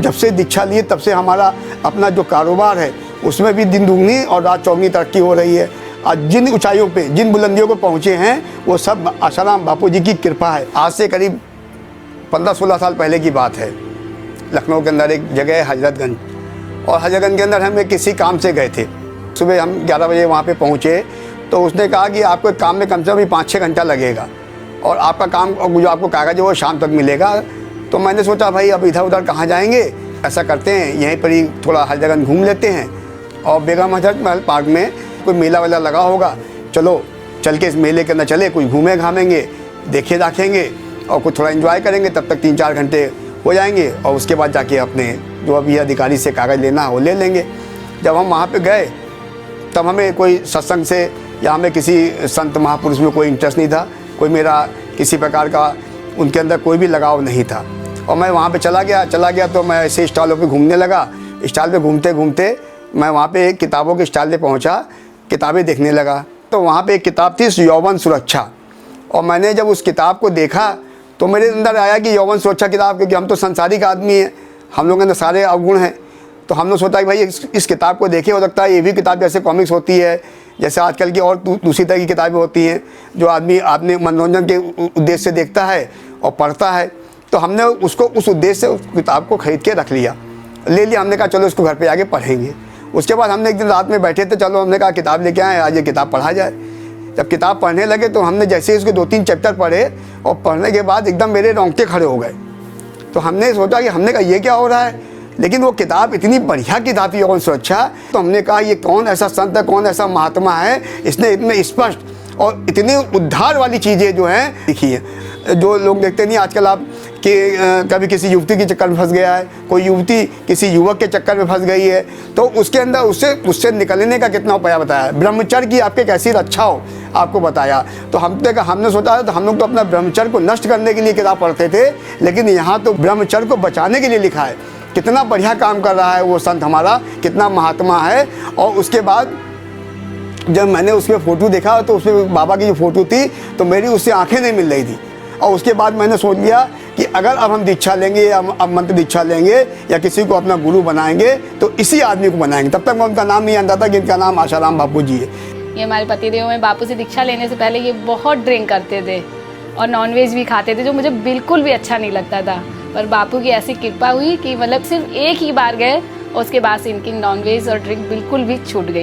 जब से दीक्षा लिए तब से हमारा अपना जो कारोबार है उसमें भी दिन दुगनी और रात चौगनी तरक्की हो रही है। आज जिन ऊंचाइयों पे, जिन बुलंदियों को पहुँचे हैं वो सब आसाराम बापू जी की कृपा है। आज से करीब 15-16 साल पहले की बात है। लखनऊ के अंदर एक जगह है हजरतगंज, और हजरतगंज के अंदर हम किसी काम से गए थे। सुबह हम 11 बजे वहाँ पे पहुँचे तो उसने कहा कि आपको काम में कम से कम 5-6 घंटा लगेगा और आपका काम जो आपको कागज़ है वो शाम तक मिलेगा। तो मैंने सोचा भाई अब इधर उधर कहाँ जाएंगे, ऐसा करते हैं यहीं पर ही थोड़ा हजरतगंज घूम लेते हैं, और बेगम हजरत महल पार्क में कोई मेला वेला लगा होगा, चलो चल के इस मेले के अंदर चले, कुछ घूमे घामेंगे, देखे दाखेंगे और कुछ थोड़ा एंजॉय करेंगे। तब तक 3-4 घंटे हो जाएंगे और उसके बाद जाके अपने जो अभी अधिकारी से कागज़ लेना है वो ले लेंगे। जब हम वहाँ पे गए तब हमें कोई सत्संग से या हमें किसी संत महापुरुष में कोई इंटरेस्ट नहीं था, कोई मेरा किसी प्रकार का उनके अंदर कोई भी लगाव नहीं था। और मैं वहाँ पे चला गया तो मैं ऐसे स्टॉलों पे घूमने लगा। स्टॉल पे घूमते घूमते मैं वहाँ पे एक किताबों के स्टॉल पे पहुँचा, किताबें देखने लगा। तो वहाँ पे एक किताब थी यौवन सुरक्षा, और मैंने जब उस किताब को देखा तो मेरे अंदर आया कि यौवन सुरक्षा किताब, क्योंकि हम तो संसारिक आदमी हैं, हम लोगों के अंदर सारे अवगुण हैं। तो हमने सोचा कि भाई इस किताब को देखे, हो सकता है ये भी किताब जैसे कॉमिक्स होती है, जैसे आजकल की और दूसरी तरह की किताबें होती हैं जो आदमी मनोरंजन के उद्देश्य से देखता है और पढ़ता है। तो हमने उसको उस उद्देश्य से उस किताब को खरीद के रख लिया, ले लिया। हमने कहा चलो इसको घर पे आके पढ़ेंगे। उसके बाद हमने एक दिन रात में बैठे थे, चलो हमने कहा किताब लेके आए, आज ये किताब पढ़ा जाए। जब किताब पढ़ने लगे तो हमने जैसे इसके 2-3 चैप्टर पढ़े और पढ़ने के बाद एकदम मेरे रोंगटे खड़े हो गए। तो हमने सोचा कि हमने कहा ये क्या हो रहा है, लेकिन वो किताब इतनी बढ़िया किताब थी यौवन सुरक्षा। तो हमने कहा ये कौन ऐसा संत है, कौन ऐसा महात्मा है, इसने इतने स्पष्ट और इतनी उद्धार वाली चीज़ें जो हैं लिखी है। जो लोग देखते नहीं आजकल आप कि कभी किसी युवती के चक्कर में फंस गया है, कोई युवती किसी युवक के चक्कर में फंस गई है, तो उसके अंदर उससे निकलने का कितना उपाय बताया, ब्रह्मचर्य की आपके कैसी रक्षा हो आपको बताया। तो हमने सोचा तो हम लोग तो अपना ब्रह्मचर्य को नष्ट करने के लिए किताब पढ़ते थे, लेकिन यहाँ तो ब्रह्मचर्य को बचाने के लिए लिखा है। कितना बढ़िया काम कर रहा है वो संत हमारा, कितना महात्मा है। और उसके बाद जब मैंने उसमें फ़ोटो देखा तो उसमें बाबा की जो फ़ोटो थी तो मेरी उससे आंखें नहीं मिल रही थी। और उसके बाद मैंने सोच लिया कि अगर अब हम दीक्षा लेंगे या अब मंत्र दीक्षा लेंगे या किसी को अपना गुरु बनाएंगे तो इसी आदमी को बनाएंगे। तब तक मैं उनका नाम नहीं जानता था कि इनका नाम आसाराम बापू जी है। ये हमारे पतिदेव में बापू से दीक्षा लेने से पहले ये बहुत ड्रिंक करते थे और नॉनवेज भी खाते थे, जो मुझे बिल्कुल भी अच्छा नहीं लगता था। पर बापू की ऐसी कृपा हुई कि मतलब सिर्फ एक ही बार गए, उसके बाद से इनकी नॉनवेज और ड्रिंक बिल्कुल भी छूट गई।